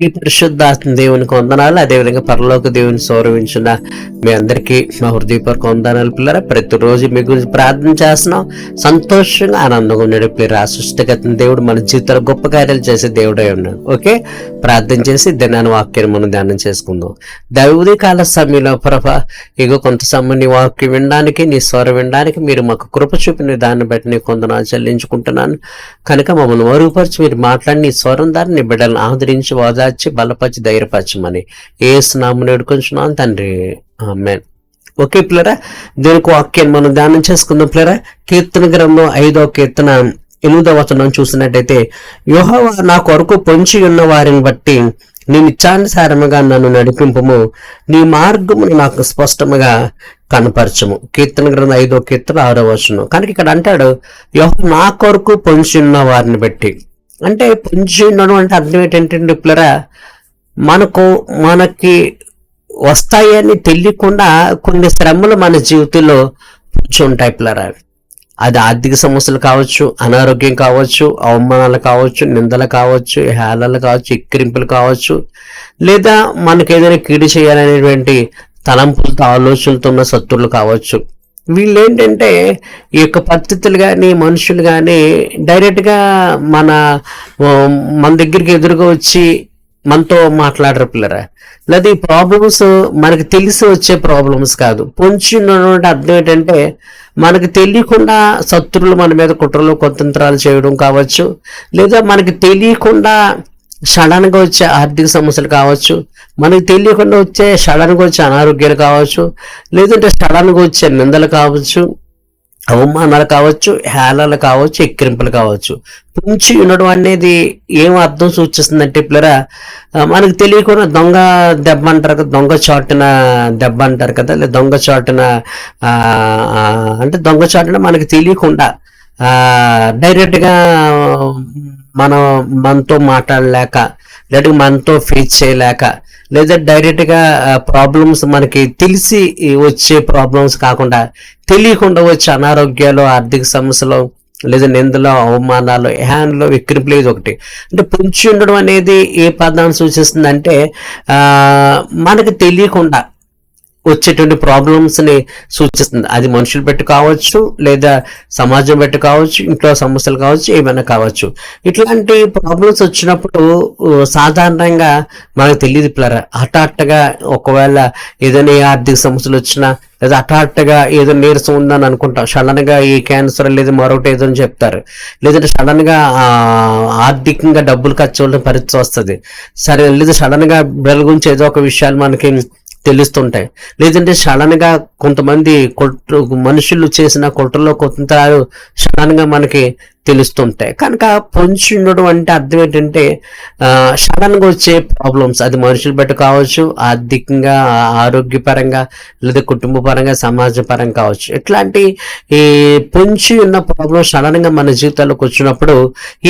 ఈ పరిశుద్ధాత్మ దేవునికి వందనాలు. అదేవిధంగా పరలోక దేవుని సౌరవించిన మీ అందరికీ మా హృదయపూర్వక వందనాలు పిల్లరా. ప్రతిరోజు మీ గురించి ప్రార్థన చేస్తున్నాం. సంతోషంగా ఆనందంగా ఉన్నాడు పిల్లరా. సృష్టికర్త దేవుడు మన జీవితంలో గొప్ప కార్యాలు చేసే దేవుడై ఉన్నాడు. ఓకే, ప్రార్థన చేసి దినాన్ని వాక్యాన్ని మనం ధ్యానం చేసుకుందాం. దైవీ కాల సమయంలో ప్రభా ఇగో కొంత సమయం నీ వాక్యం వినడానికి, నీ స్వరం వినడానికి మీరు మాకు కృప చూపిన దాన్ని బట్టి నీ కొందనాలు చెల్లించుకుంటున్నాను. కనుక మమ్మల్ని మరుగుపరిచి మీరు మాట్లాడి నీ స్వరం ద్వారా నీ బిడ్డలను ఆదరించి ఓదార్చి బలపరిచి ధైర్యపరచమని యేసు నామమున వేడుకొంచున్నాను తండ్రి, ఆమేన్. ఓకే పిల్లరా, దీనికి వాక్యాన్ని మనం ధ్యానం చేసుకుందాం పిల్లరా. కీర్తన గ్రంథం 5వ కీర్తన 8వ వచనం చూసినట్టయితే, యెహోవా నా కొరకు పొంచి ఉన్న వారిని బట్టి నీ ఇచ్ఛానుసారముగా నన్ను నడిపింపుము, నీ మార్గమును నాకు స్పష్టముగా కనపరచము. కీర్తన గ్రంథం 5వ కీర్తన 6వ వచనం. కనుక ఇక్కడ అంటాడు యెహోవా నా కొరకు పొంచి ఉన్న వారిని బట్టి. అంటే పొంచి ఉండడం అంటే అర్థం ఏంటంటే పిల్లరా, మనకి వస్తాయని తెలియకుండా కొన్ని శ్రమలు మన జీవితంలో పొంచి ఉంటాయి పిల్లరా. అది ఆర్థిక సమస్యలు కావచ్చు, అనారోగ్యం కావచ్చు, అవమానాలు కావచ్చు, నిందలు కావచ్చు, హేళనలు కావచ్చు, ఎక్కిరింపులు కావచ్చు, లేదా మనకు ఏదైనా కీడు చేయాలనేటువంటి తలంపులతో ఆలోచనలతో ఉన్న శత్రువులు కావచ్చు. వీళ్ళు ఏంటంటే ఈ యొక్క పరిస్థితులు కానీ మనుషులు కానీ డైరెక్ట్గా మన దగ్గరికి ఎదురుగా వచ్చి మనతో మాట్లాడరు పిల్లరా. లేదా ఈ ప్రాబ్లమ్స్ మనకి తెలిసి వచ్చే ప్రాబ్లమ్స్ కాదు. పొంచి ఉన్నటువంటి అర్థం ఏంటంటే మనకు తెలియకుండా శత్రువులు మన మీద కుట్రలు కుతంత్రాలు చేయడం కావచ్చు, లేదా మనకి తెలియకుండా సడన్గా వచ్చే ఆర్థిక సమస్యలు కావచ్చు, మనకి తెలియకుండా వచ్చే సడన్గా వచ్చే అనారోగ్యాలు కావచ్చు, లేదంటే సడన్గా వచ్చే నిందలు కావచ్చు, అవమానాలు కావచ్చు, హేళనలు కావచ్చు, ఎక్కిరింపులు కావచ్చు. పొంచి ఉండడం అనేది ఏం అర్థం సూచిస్తుందంటే పిల్లరా, మనకు తెలియకుండా దొంగ దెబ్బ అంటారు కదా, దొంగ చాటున దెబ్బ అంటారు కదా, లేదా దొంగ చాటున అంటే దొంగ చాటున మనకు తెలియకుండా డైరెక్ట్గా మనతో మాట్లాడలేక, లేదా మనతో ఫేస్ చేయలేక, లేదా డైరెక్ట్గా ప్రాబ్లమ్స్ మనకి తెలిసి వచ్చే ప్రాబ్లమ్స్ కాకుండా తెలియకుండా వచ్చే అనారోగ్యాలు, ఆర్థిక సమస్యలు, లేదా నిందలు, అవమానాలు, హ్యాండ్లు, విక్రింపులు ఇది ఒకటి. అంటే పొంచి ఉండడం అనేది ఏ పదాన్ని సూచిస్తుందంటే మనకు తెలియకుండా వచ్చేటువంటి ప్రాబ్లమ్స్ని సూచిస్తుంది. అది మనుషులు బట్టి కావచ్చు, లేదా సమాజం బట్టి కావచ్చు, ఇంట్లో సమస్యలు కావచ్చు, ఏమైనా కావచ్చు. ఇట్లాంటి ప్రాబ్లమ్స్ వచ్చినప్పుడు సాధారణంగా మనకు తెలియదు పిల్లరా. హఠాత్తుగా ఒకవేళ ఏదైనా ఆర్థిక సమస్యలు వచ్చినా, లేదా హఠాత్తుగా ఏదో నీరసం ఉందని అనుకుంటాం, సడన్గా ఈ క్యాన్సర్ లేదా మరొకటి ఏదో అని చెప్తారు, లేదంటే సడన్గా ఆర్థికంగా డబ్బులు ఖర్చు అవ్వడం పరిస్థితి వస్తుంది. సరే, లేదా సడన్గా బిడ్డల గురించి ఏదో ఒక విషయాలు మనకి తెలుస్తుంటాయి, లేదంటే సడన్ గా కొంతమంది మనుషులు చేసిన కుట్రలో కుతంత్రాలు సడన్ గా మనకి తెలుస్తుంటాయి. కనుక పొంచి ఉండడం అంటే అర్థం ఏంటంటే సడన్ గా వచ్చే ప్రాబ్లమ్స్, అది మనుషులు బట్టి కావచ్చు, ఆర్థికంగా, ఆరోగ్యపరంగా, లేదా కుటుంబ పరంగా, సమాజ పరంగా కావచ్చు. ఇట్లాంటి ఈ పొంచి ఉన్న ప్రాబ్లమ్ సడన్ గా మన జీవితాల్లోకి వచ్చినప్పుడు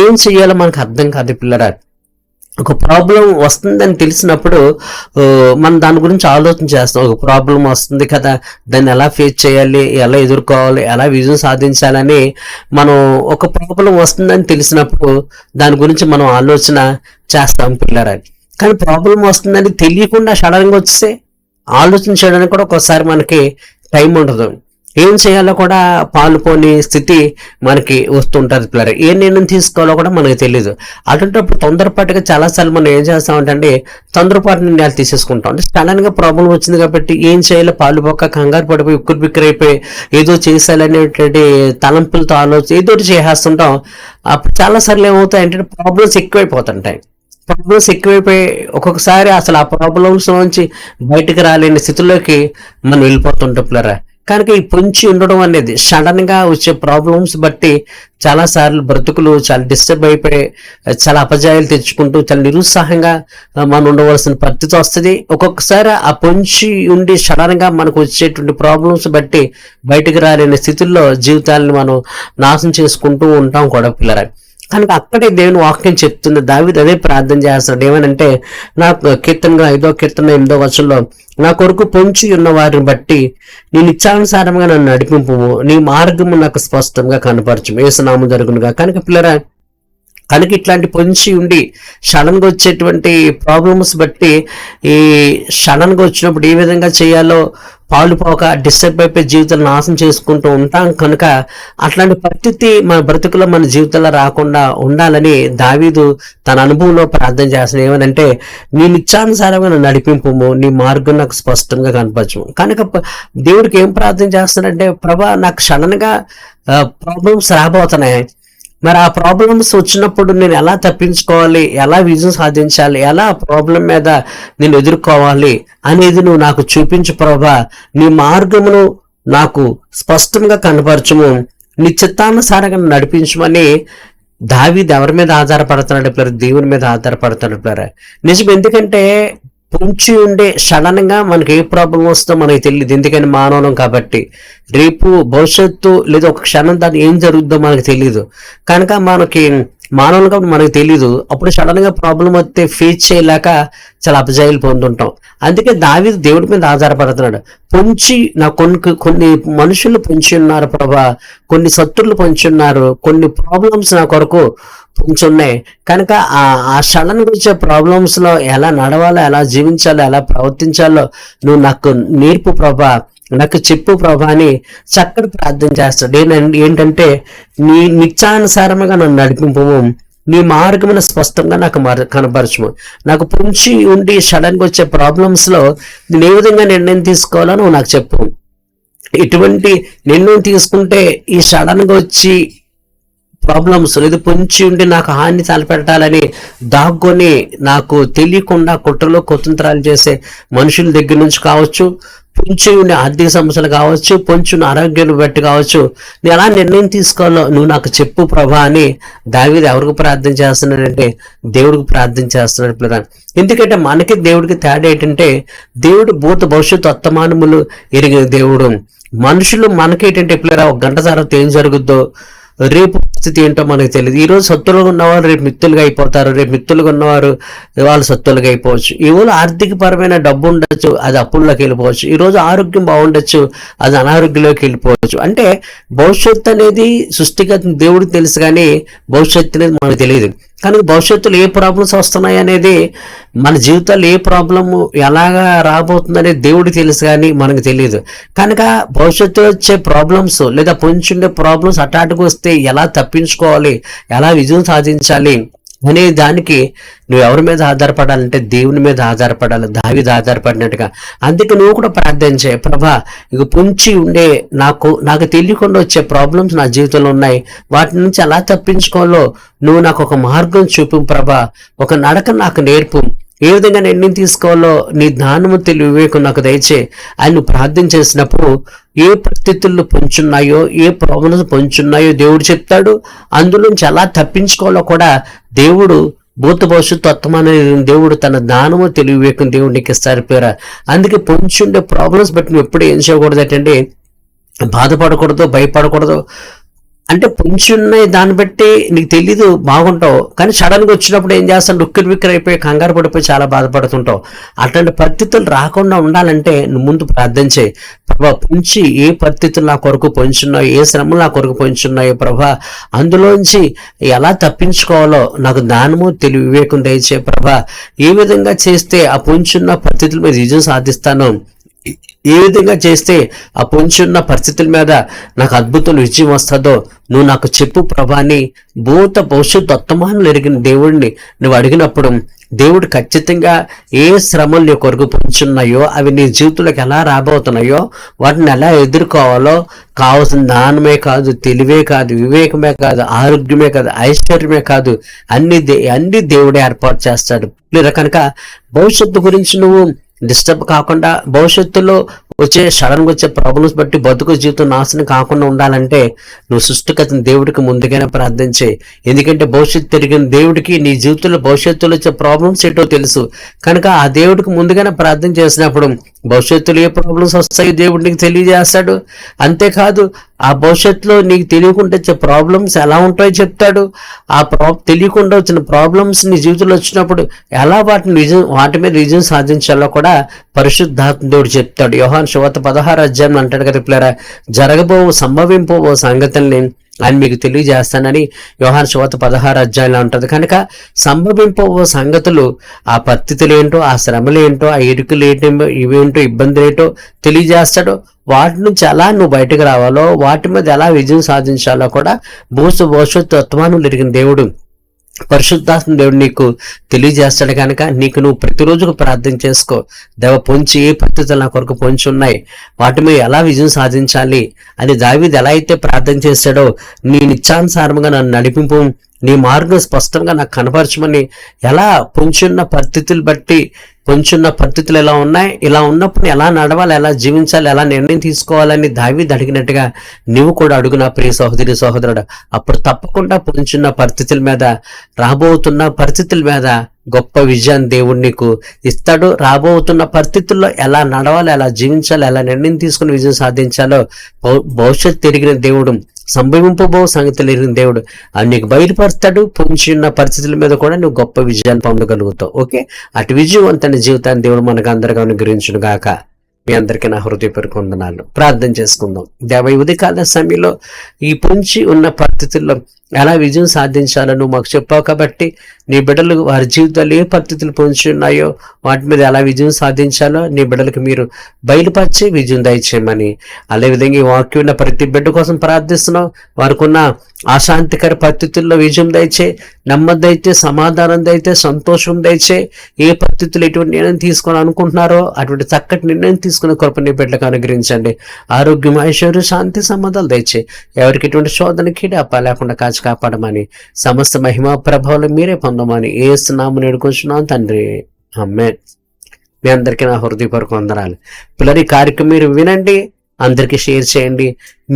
ఏం చెయ్యాలో మనకు అర్థం కాదు పిల్లరా. ఒక ప్రాబ్లం వస్తుందని తెలిసినప్పుడు మనం దాని గురించి ఆలోచన చేస్తాం. ఒక ప్రాబ్లం వస్తుంది కదా, దాన్ని ఎలా ఫేస్ చేయాలి, ఎలా ఎదుర్కోవాలి, ఎలా విజయం సాధించాలని మనం ఒక ప్రాబ్లం వస్తుందని తెలిసినప్పుడు దాని గురించి మనం ఆలోచన చేస్తాం పిల్లరా. కానీ ప్రాబ్లం వస్తుందని తెలియకుండా సడన్గా వస్తే ఆలోచన చేయడానికి కూడా ఒకసారి మనకి టైం ఉండదు. ఏం చేయాలో కూడా పాలుపోని స్థితి మనకి వస్తుంటుంది పిల్లలు. ఏ నిర్ణయం తీసుకోవాలో కూడా మనకు తెలియదు. అటువంటిప్పుడు తొందరపాటుగా చాలాసార్లు మనం ఏం చేస్తామంటే తొందరపాటు నిర్ణయాలు తీసేసుకుంటాం. అంటే సడన్గా ప్రాబ్లం వచ్చింది కాబట్టి ఏం చేయాలో పాలుపోక కంగారు పడిపోయి ఉక్కురు బిక్కరైపోయి ఏదో చేసేయాలనేటువంటి తలంపులతో ఆలోచన ఏదో చేసేస్తుంటాం. అప్పుడు చాలాసార్లు ఏమవుతాయంటే ప్రాబ్లమ్స్ ఎక్కువైపోతుంటాయి. ప్రాబ్లమ్స్ ఎక్కువైపోయి ఒక్కొక్కసారి అసలు ఆ ప్రాబ్లమ్స్ నుంచి బయటకు రాలేని స్థితిలోకి మనం వెళ్ళిపోతుంటాం పిల్లరా. కనుక ఈ పొంచి ఉండడం అనేది సడన్ గా వచ్చే ప్రాబ్లమ్స్ బట్టి చాలాసార్లు బ్రతుకులు చాలా డిస్టర్బ్ అయిపోయి చాలా అపజయాలు తెచ్చుకుంటూ చాలా నిరుత్సాహంగా మనం ఉండవలసిన పరిస్థితి వస్తుంది. ఒక్కొక్కసారి ఆ పొంచి ఉండి సడన్ గా మనకు వచ్చేటువంటి ప్రాబ్లమ్స్ బట్టి బయటకు రాలేని స్థితుల్లో జీవితాలను మనం నాశనం చేసుకుంటూ ఉంటాం కూడా పిల్లరా. కనుక అక్కడే దేవుని వాక్యం చెప్తుంది. దావీదు అదే ప్రార్థన చేస్తాడు. ఏమనంటే నాకు కీర్తనగా 5వ కీర్తన 8వ వచనంలో, నా కొరకు పొంచి ఉన్న వారిని బట్టి నేను ఇచ్ఛానుసారంగా నన్ను నడిపింపు, నీ మార్గము నాకు స్పష్టంగా కనపరచు, యేసు నామమున జరుగునుగా. కనుక పిల్లరా, కనుక ఇట్లాంటి పొంచి ఉండి సడన్గా వచ్చేటువంటి ప్రాబ్లమ్స్ బట్టి ఈ సడన్గా వచ్చినప్పుడు ఏ విధంగా చేయాలో పాలుపోక డిస్టర్బ్ అయిపోయి జీవితాలు నాశనం చేసుకుంటూ ఉంటాం. కనుక అట్లాంటి పరిస్థితి మన బ్రతుకులో మన జీవితంలో రాకుండా ఉండాలని దావీదు తన అనుభవంలో ప్రార్థన చేస్తున్నాడు. ఏమనంటే, నీ నిత్యానుసారంగా నన్ను నడిపింపుము, నీ మార్గం నాకు స్పష్టంగా కనపరచము. కనుక దేవుడికి ఏం ప్రార్థన చేస్తున్నాడంటే, ప్రభా నాకు సడన్గా ప్రాబ్లమ్స్ రాబోతున్నాయి, మరి ఆ ప్రాబ్లమ్స్ వచ్చినప్పుడు నేను ఎలా తప్పించుకోవాలి, ఎలా విజయం సాధించాలి, ఎలా ఆ ప్రాబ్లం మీద నేను ఎదుర్కోవాలి అనేది నువ్వు నాకు చూపించు ప్రభా. నీ మార్గమును నాకు స్పష్టంగా కనపరచము, నీ చిత్తానుసారంగా నడిపించమని దావీదు ఎవరి మీద ఆధారపడుతున్నాడు పిల్లలు? దేవుని మీద ఆధారపడుతున్నాడు పిల్లలు. నిజం. ఎందుకంటే పొంచి ఉండే సడన్ గా మనకి ఏ ప్రాబ్లం వస్తుందో మనకి తెలియదు. ఎందుకని మానవం కాబట్టి. రేపు భవిష్యత్తు లేదా ఒక క్షణం దాన్ని ఏం జరుగుతుందో మనకు తెలియదు. కనుక మనకి మానవులుగా మనకు తెలియదు. అప్పుడు సడన్ గా ప్రాబ్లం వస్తే ఫేస్ చేయలేక చాలా అపజయాలు పొందుంటాం. అందుకే దావీదు దేవుడి మీద ఆధారపడుతున్నాడు. పొంచి నా కొన్ని మనుషులు పొంచి ఉన్నారు ప్రభా, కొన్ని శత్రులు పొంచి ఉన్నారు, కొన్ని ప్రాబ్లమ్స్ నా కొరకు పొంచి ఉన్నాయి. కనుక ఆ సడన్ గా వచ్చే ప్రాబ్లమ్స్ లో ఎలా నడవాలో, ఎలా జీవించాలో, ఎలా ప్రవర్తించాలో నువ్వు నాకు నేర్పు ప్రభా, నాకు చెప్పు ప్రభా అని చక్కటి ప్రార్థన చేస్తాడు. ఏంటంటే, నీ నిత్యానుసారముగా నన్ను నడిపింపు, నీ మార్గమును స్పష్టంగా నాకు కనపరచము. నాకు పొంచి ఉండి సడన్గా వచ్చే ప్రాబ్లమ్స్ లో నేను ఏ విధంగా నిర్ణయం తీసుకోవాలో నువ్వు నాకు చెప్పు. ఇటువంటి నిర్ణయం తీసుకుంటే ఈ సడన్గా వచ్చి ప్రాబ్లమ్స్ లేదా పొంచి ఉండి నాకు హాని తలపెట్టాలని దాక్కొని నాకు తెలియకుండా కుట్రలో కుతంత్రాలు చేసే మనుషుల దగ్గర నుంచి కావచ్చు, పొంచి ఉండే ఆర్థిక సమస్యలు కావచ్చు, పొంచి ఉన్న ఆరోగ్యాన్ని బట్టి కావచ్చు, నేను ఎలా నిర్ణయం తీసుకోవాలో నువ్వు నాకు చెప్పు ప్రభా అని దావీదు ఎవరికి ప్రార్థన చేస్తున్నాడంటే దేవుడికి ప్రార్థన చేస్తున్నాడు పిల్లరా. ఎందుకంటే మనకి దేవుడికి తేడా ఏంటంటే, దేవుడు భూత భవిష్యత్తు వర్తమానములు ఎరిగిన దేవుడు. మనుషులు మనకేంటంటే పిల్లరా, ఒక గంట తర్వాత ఏం జరుగుద్దో, రేపు పరిస్థితి ఏంటో మనకు తెలియదు. ఈ రోజు సత్తులుగా ఉన్నవారు రేపు మిత్తులుగా అయిపోతారు, రేపు మిత్తులుగా ఉన్నవారు వాళ్ళు సత్తులుగా అయిపోవచ్చు. ఈ రోజు ఆర్థిక పరమైన డబ్బు ఉండొచ్చు, అది అప్పుల్లోకి వెళ్ళిపోవచ్చు. ఈ రోజు ఆరోగ్యం బాగుండొచ్చు, అది అనారోగ్యంలోకి వెళ్ళిపోవచ్చు. అంటే భవిష్యత్తు అనేది సృష్టిగత దేవుడికి తెలుసు, కానీ భవిష్యత్తు అనేది మనకు తెలియదు. కానీ భవిష్యత్తులో ఏ ప్రాబ్లమ్స్ వస్తున్నాయి అనేది, మన జీవితాల్లో ఏ ప్రాబ్లము ఎలాగా రాబోతుంది అనేది దేవుడికి తెలుసు, కానీ మనకు తెలియదు. కనుక భవిష్యత్తులో వచ్చే ప్రాబ్లమ్స్ లేదా పొంచుండే ప్రాబ్లమ్స్ అటాటుకు వస్తే ఎలా తప్పించుకోవాలి, ఎలా విజయం సాధించాలి అనే దానికి నువ్వు ఎవరి మీద ఆధారపడాలంటే దేవుని మీద ఆధారపడాలి, దావీదు ఆధారపడినట్టుగా. అందుకే నువ్వు కూడా ప్రార్థన చేయ, ప్రభా ఇక పొంచి ఉండే నాకు తెలియకుండా వచ్చే ప్రాబ్లమ్స్ నా జీవితంలో ఉన్నాయి, వాటి నుంచి ఎలా తప్పించుకోవాలో నువ్వు నాకు ఒక మార్గం చూపు ప్రభా, ఒక నడక నాకు నేర్పు, ఏ విధంగా నిర్ణయం తీసుకోవాలో నీ జ్ఞానము తెలివి వివేకం నాకు దయచే అని నువ్వు ప్రార్థన చేసినప్పుడు ఏ పరిస్థితుల్లో పొంచున్నాయో, ఏ ప్రాబ్లమ్స్ పొంచున్నాయో దేవుడు చెప్తాడు. అందులోంచి ఎలా తప్పించుకోవాలో కూడా దేవుడు భూత భవిష్యత్తు వర్తమాన దేవుడు తన జ్ఞానము తెలివి వివేకం దేవుడు నీకు ఇస్తారు పేరా. అందుకే పొంచుండే ప్రాబ్లమ్స్ బట్టి నువ్వు ఎప్పుడు ఏం చేయకూడదు అంటే, బాధపడకూడదు, భయపడకూడదు. అంటే పొంచి ఉన్నాయి దాన్ని బట్టి నీకు తెలీదు, బాగుంటావు, కానీ సడన్గా వచ్చినప్పుడు ఏం చేస్తాను, ఉక్కిరి బిక్కిరి అయిపోయి కంగారు పడిపోయి చాలా బాధపడుతుంటావు. అట్లాంటి పరిస్థితులు రాకుండా ఉండాలంటే నువ్వు ముందు ప్రార్థన చేయి. ప్రభా పొంచి ఏ పరిస్థితులు నా కొరకు పొంచున్నాయో, ఏ శ్రమలు నా కొరకు పొంచున్నాయో ప్రభా, అందులోంచి ఎలా తప్పించుకోవాలో నాకు జ్ఞానము తెలివి వివేకం దయచే ప్రభా. ఏ విధంగా చేస్తే ఆ పొంచున్న పరిస్థితుల మీద విజయం సాధిస్తాను, ఏ విధంగా చేస్తే ఆ పొంచున్న పరిస్థితుల మీద నాకు అద్భుతం విజయం వస్తుందో నువ్వు నాకు చెప్పు ప్రభాని. భూత భవిష్యత్తు వర్తమానాలు ఎరిగిన దేవుడిని నువ్వు అడిగినప్పుడు దేవుడు ఖచ్చితంగా ఏ శ్రమలు నీ కొరకు పొంచున్నాయో, అవి నీ జీవితంలోకి ఎలా రాబోతున్నాయో, వాటిని ఎలా ఎదుర్కోవాలో కావాల్సిన జ్ఞానమే కాదు, తెలివే కాదు, వివేకమే కాదు, ఆరోగ్యమే కాదు, ఐశ్వర్యమే కాదు, అన్ని దేవుడే ఏర్పాటు చేస్తాడు. లేదా కనుక భవిష్యత్తు గురించి నువ్వు డిస్టర్బ్ కాకుండా, భవిష్యత్తులో వచ్చే సడన్గా వచ్చే ప్రాబ్లమ్స్ బట్టి బతుకు జీవితం నాశనం కాకుండా ఉండాలంటే నువ్వు సృష్టికర్తని దేవుడికి ముందుగానే ప్రార్థన చేయి. ఎందుకంటే భవిష్యత్తు తిరిగిన దేవుడికి నీ జీవితంలో భవిష్యత్తులో వచ్చే ప్రాబ్లమ్స్ ఏంటో తెలుసు. కనుక ఆ దేవుడికి ముందుగానే ప్రార్థన చేసినప్పుడు భవిష్యత్తులో ఏ ప్రాబ్లమ్స్ వస్తాయో దేవుడు నీకు తెలియజేస్తాడు. అంతేకాదు ఆ భవిష్యత్తులో నీకు తెలియకుండా వచ్చే ప్రాబ్లమ్స్ ఎలా ఉంటాయో చెప్తాడు. ఆ తెలియకుండా వచ్చిన ప్రాబ్లమ్స్ నీ జీవితంలో వచ్చినప్పుడు ఎలా వాటి మీద విజయం సాధించాలో కూడా పరిశుద్ధాత్మ దేవుడు చెప్తాడు. యోహాను సువార్త 16 అధ్యాయం అంటాడు కదా పిల్లరా, జరగబో సంభవింపబో సంగతుల్ని అని మీకు తెలియజేస్తానని యోహాను సువార్త 16 అధ్యాయంలో ఉంటుంది. కనుక సంభవింపో సంగతులు, ఆ పరిస్థితులు ఏంటో, ఆ శ్రమలు ఏంటో, ఆ ఇరుకులు ఏంటో, ఇవేంటో, ఇబ్బందులు ఏంటో తెలియజేస్తాడు. వాటి నుంచి ఎలా నువ్వు బయటకు రావాలో, వాటి మీద ఎలా విజయం సాధించాలో కూడా భవిష్యత్తు తత్వాన్ని ఎరిగిన దేవుడు, పరిశుద్ధాత్మ దేవుడు నీకు తెలియజేస్తాడు. కనుక నీకు నువ్వు ప్రతిరోజు ప్రార్థన చేసుకో. దేవ పొంచి ఏ పద్ధతులు నా కొరకు పొంచి ఉన్నాయి, వాటి మీద ఎలా విజయం సాధించాలి అని దావీదు ఎలా అయితే ప్రార్థన చేశాడో, నీ నిత్యానుసారంగా నన్ను నడిపింపు, నీ మార్గం స్పష్టంగా నాకు కనపరచమని, ఎలా పొంచున్న పరిస్థితులు బట్టి, పొంచున్న పరిస్థితులు ఎలా ఉన్నాయి, ఇలా ఉన్నప్పుడు ఎలా నడవాలి, ఎలా జీవించాలి, ఎలా నిర్ణయం తీసుకోవాలని దావీదు అడిగినట్టుగా నువ్వు కూడా అడుగు నా ప్రియ సహోదరి సహోదరుడు. అప్పుడు తప్పకుండా పొంచున్న పరిస్థితుల మీద, రాబోతున్న పరిస్థితుల మీద గొప్ప విజయాన్ని దేవుడు నీకు ఇస్తాడు. రాబోతున్న పరిస్థితుల్లో ఎలా నడవాలి, ఎలా జీవించాలి, ఎలా నిర్ణయం తీసుకుని విజయం సాధించాలో భవిష్యత్తు తిరిగిన దేవుడు, సంభవింపబో సంగతులు ఎరిగిన దేవుడు అది నీకు బయలుపరుస్తాడు. పొంచిన పరిస్థితుల మీద కూడా నువ్వు గొప్ప విజయాన్ని పొందగలుగుతావు. ఓకే, అటు విజయవంతమైన జీవితాన్ని దేవుడు మనకు అందరిగా అనుగ్రహించును గాక. మీ అందరికీ నా హృదయపూర్వక వందనాలు. ప్రార్థన చేసుకుందాం. దేవ, ఈ ఉదయకాల సమయంలో ఈ పొంచి ఉన్న పరిస్థితుల్లో ఎలా విజయం సాధించాలో నువ్వు మాకు చెప్పావు కాబట్టి, నీ బిడ్డలు వారి జీవితాలు ఏ పరిస్థితులు పొంచి ఉన్నాయో వాటి మీద ఎలా విజయం సాధించాలో నీ బిడ్డలకు మీరు బయలుపరిచి విజయం దయచేయమని, అదేవిధంగా ఈ వాక్యం ఉన్న ప్రతి బిడ్డ కోసం ప్రార్థిస్తున్నాం. వారికి ఉన్న అశాంతికర పరిస్థితుల్లో విజయం దయచే, నెమ్మది దయచే, సమాధానం దయచే, సంతోషం దయచే. ఏ పరిస్థితులు ఎటువంటి నిర్ణయం తీసుకొని అనుకుంటున్నారో అటువంటి చక్కటి నిర్ణయం తీసుకునే కృప నీ బిడ్డలకు అనుగ్రహించండి. ఆరోగ్యం, ఐశ్వర్యం, శాంతి, సంబంధాలు దయచే. ఎవరికి ఎటువంటి శోధన కీడాప లేకుండా కాపాడమని, సమస్త మహిమ ప్రభావాలు మీరే పొందమని యేసు నామమున వేడుకొంచున్నాను తండ్రి, ఆమేన్. మీ అందరికీ నా హృదయపూర్వక వందనాలు. పిల్లలు, ఈ కార్యక్రమం మీరు వినండి, అందరికీ షేర్ చేయండి.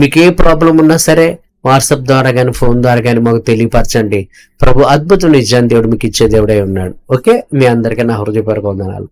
మీకు ఏ ప్రాబ్లం ఉన్నా సరే వాట్సాప్ ద్వారా కానీ ఫోన్ ద్వారా కానీ మాకు తెలియపరచండి. ప్రభు అద్భుతం నిజాన్ని దేవుడు మీకు ఇచ్చే దేవుడై ఉన్నాడు. ఓకే, మీ అందరికీ నా హృదయపూర్వక వందనాలు.